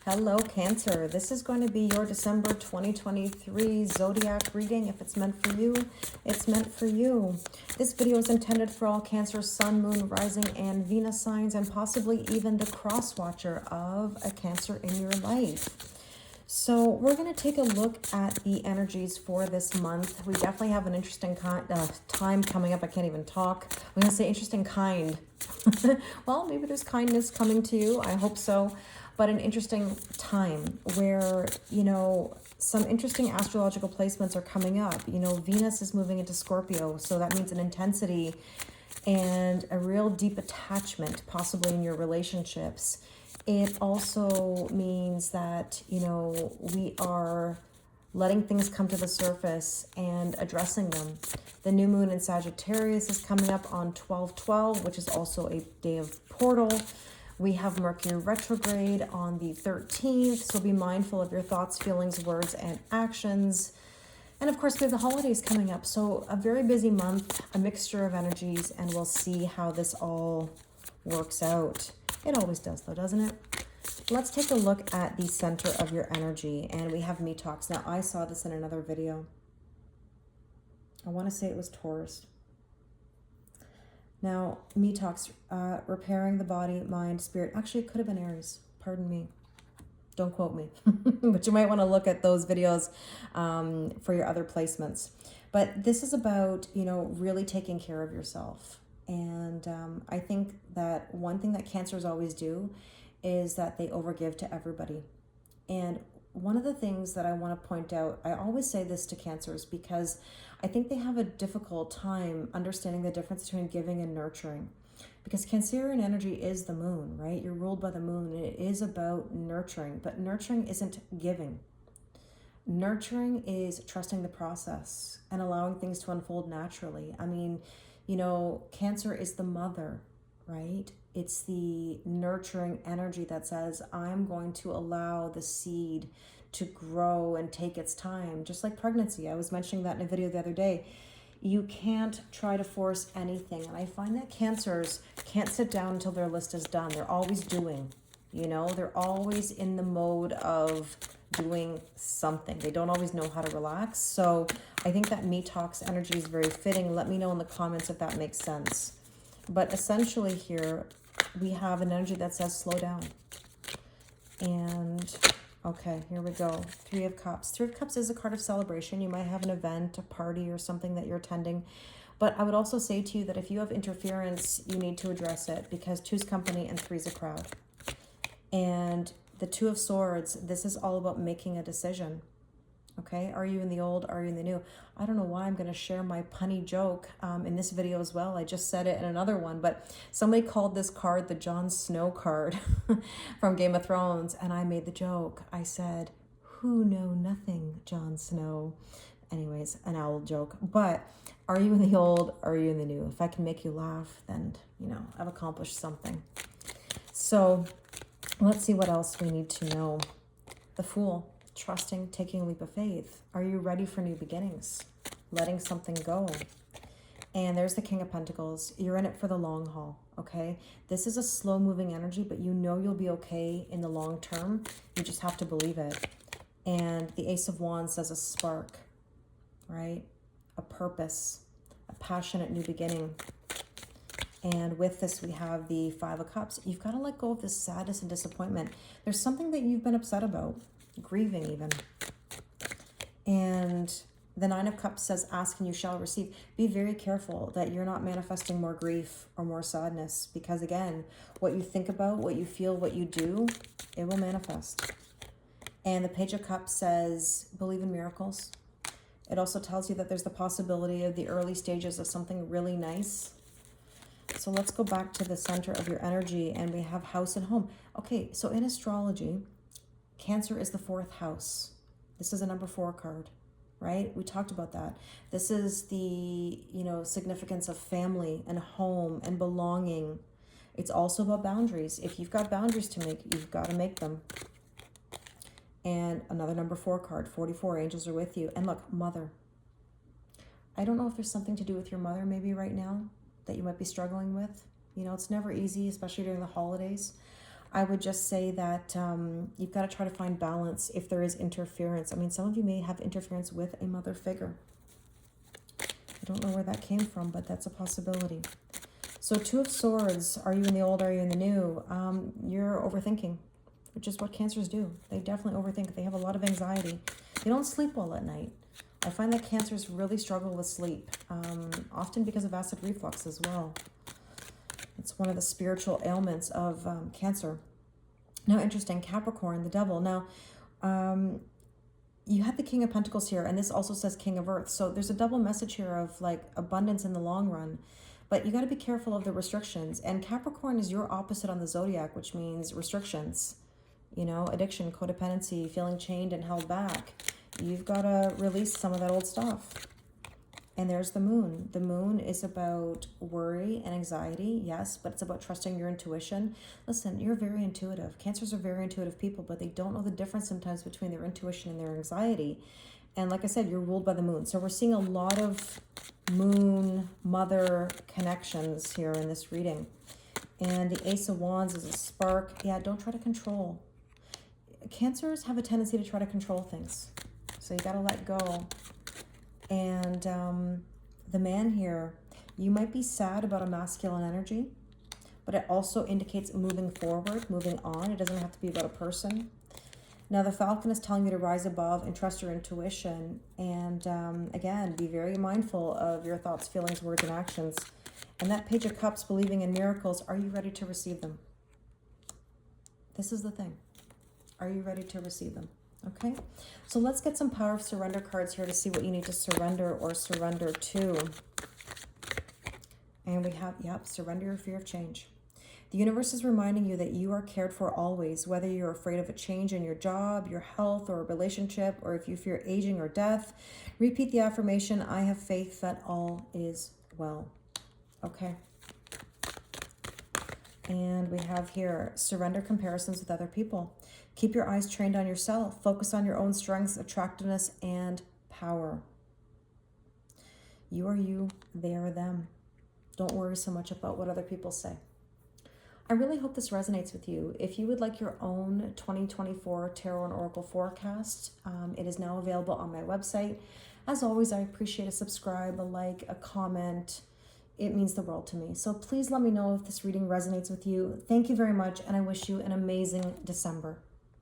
Hello, Cancer. This is going to be your December 2023 Zodiac reading. If it's meant for you, it's meant for you. This video is intended for all Cancer, Sun, Moon, Rising, and Venus signs, and possibly even the cross-watcher of a Cancer in your life. So we're going to take a look at the energies for this month. We definitely have an interesting time coming up. I can't even talk. I'm going to say interesting kind. Well, maybe there's kindness coming to you. I hope so. But an interesting time where, some interesting astrological placements are coming up. Venus is moving into Scorpio. So that means an intensity and a real deep attachment, possibly in your relationships. It also means that, we are letting things come to the surface and addressing them. The new moon in Sagittarius is coming up on 12/12, which is also a day of portal. We have Mercury retrograde on the 13th, so be mindful of your thoughts, feelings, words, and actions. And of course, we have the holidays coming up, so a very busy month, a mixture of energies, and we'll see how this all works out. It always does, though, doesn't it? Let's take a look at the center of your energy, and we have Metox. Now, I saw this in another video. I want to say it was Taurus. Now, Metox, repairing the body, mind, spirit. Actually, it could have been Aries. Pardon me. Don't quote me. But you might want to look at those videos for your other placements. But this is about, really taking care of yourself. And I think that one thing that Cancers always do is that they overgive to everybody. And one of the things that I want to point out, I always say this to Cancers because I think they have a difficult time understanding the difference between giving and nurturing. Because Cancerian energy is the moon, right? You're ruled by the moon, and it is about nurturing. But nurturing isn't giving. Nurturing is trusting the process and allowing things to unfold naturally. I mean, Cancer is the mother, right? It's the nurturing energy that says, I'm going to allow the seed to grow and take its time, just like pregnancy. I was mentioning that in a video the other day. You can't try to force anything. And I find that Cancers can't sit down until their list is done. They're always doing, they're always in the mode of doing something. They don't always know how to relax. So I think that Metox energy is very fitting. Let me know in the comments if that makes sense. But essentially here, we have an energy that says slow down. And okay, here we go. Three of Cups. Three of Cups is a card of celebration. You might have an event, a party, or something that you're attending. But I would also say to you that if you have interference, you need to address it, because two's company and three's a crowd. And the Two of Swords, this is all about making a decision. Okay, are you in the old? Are you in the new? I don't know why I'm going to share my punny joke in this video as well. I just said it in another one, but somebody called this card the Jon Snow card from Game of Thrones, and I made the joke. I said, who know nothing, Jon Snow? Anyways, an owl joke. But are you in the old? Are you in the new? If I can make you laugh, then, I've accomplished something. So let's see what else we need to know. The Fool. Trusting, taking a leap of faith. Are you ready for new beginnings? Letting something go. And there's the King of Pentacles. You're in it for the long haul, okay? This is a slow-moving energy, but you'll be okay in the long term. You just have to believe it. And the Ace of Wands says a spark, right? A purpose, a passionate new beginning. And with this, we have the Five of Cups. You've got to let go of this sadness and disappointment. There's something that you've been upset about. Grieving even. And the Nine of Cups says, ask and you shall receive. Be very careful that you're not manifesting more grief or more sadness, because again, what you think about, what you feel, what you do, it will manifest. And the Page of Cups says, believe in miracles. It also tells you that there's the possibility of the early stages of something really nice. So let's go back to the center of your energy, and we have house and home. Okay, so in astrology, Cancer is the fourth house. This is a number 4 card, right? We talked about that. This is the, significance of family and home and belonging. It's also about boundaries. If you've got boundaries to make, you've got to make them. And another number 4 card, 44, angels are with you. And look, mother. I don't know if there's something to do with your mother maybe right now that you might be struggling with. It's never easy, especially during the holidays. I would just say that you've got to try to find balance if there is interference. I mean, some of you may have interference with a mother figure. I don't know where that came from, but that's a possibility. So Two of Swords, are you in the old, are you in the new? You're overthinking, which is what Cancers do. They definitely overthink. They have a lot of anxiety. They don't sleep well at night. I find that Cancers really struggle with sleep, often because of acid reflux as well. It's one of the spiritual ailments of Cancer. Now, interesting, Capricorn, the devil. Now, you had the King of Pentacles here, and this also says King of Earth. So there's a double message here of like abundance in the long run. But you got to be careful of the restrictions. And Capricorn is your opposite on the zodiac, which means restrictions. You know, addiction, codependency, feeling chained and held back. You've got to release some of that old stuff. And there's the moon. The moon is about worry and anxiety, yes, but it's about trusting your intuition. Listen, you're very intuitive. Cancers are very intuitive people, but they don't know the difference sometimes between their intuition and their anxiety. And like I said, you're ruled by the moon. So we're seeing a lot of moon, mother connections here in this reading. And the Ace of Wands is a spark. Yeah, don't try to control. Cancers have a tendency to try to control things. So you got to let go. And the man here, you might be sad about a masculine energy, but it also indicates moving forward, moving on. It doesn't have to be about a person. Now, the Falcon is telling you to rise above and trust your intuition. And again, be very mindful of your thoughts, feelings, words, and actions. And that Page of Cups, believing in miracles, are you ready to receive them? This is the thing. Are you ready to receive them? Okay, so let's get some Power of Surrender cards here to see what you need to surrender or surrender to. And we have, yep, surrender your fear of change. The universe is reminding you that you are cared for always, whether you're afraid of a change in your job, your health, or a relationship, or if you fear aging or death. Repeat the affirmation, I have faith that all is well. Okay. And we have here, surrender comparisons with other people. Keep your eyes trained on yourself. Focus on your own strengths, attractiveness, and power. You are you, they are them. Don't worry so much about what other people say. I really hope this resonates with you. If you would like your own 2024 Tarot and Oracle forecast, it is now available on my website. As always, I appreciate a subscribe, a like, a comment. It means the world to me. So please let me know if this reading resonates with you. Thank you very much, and I wish you an amazing December.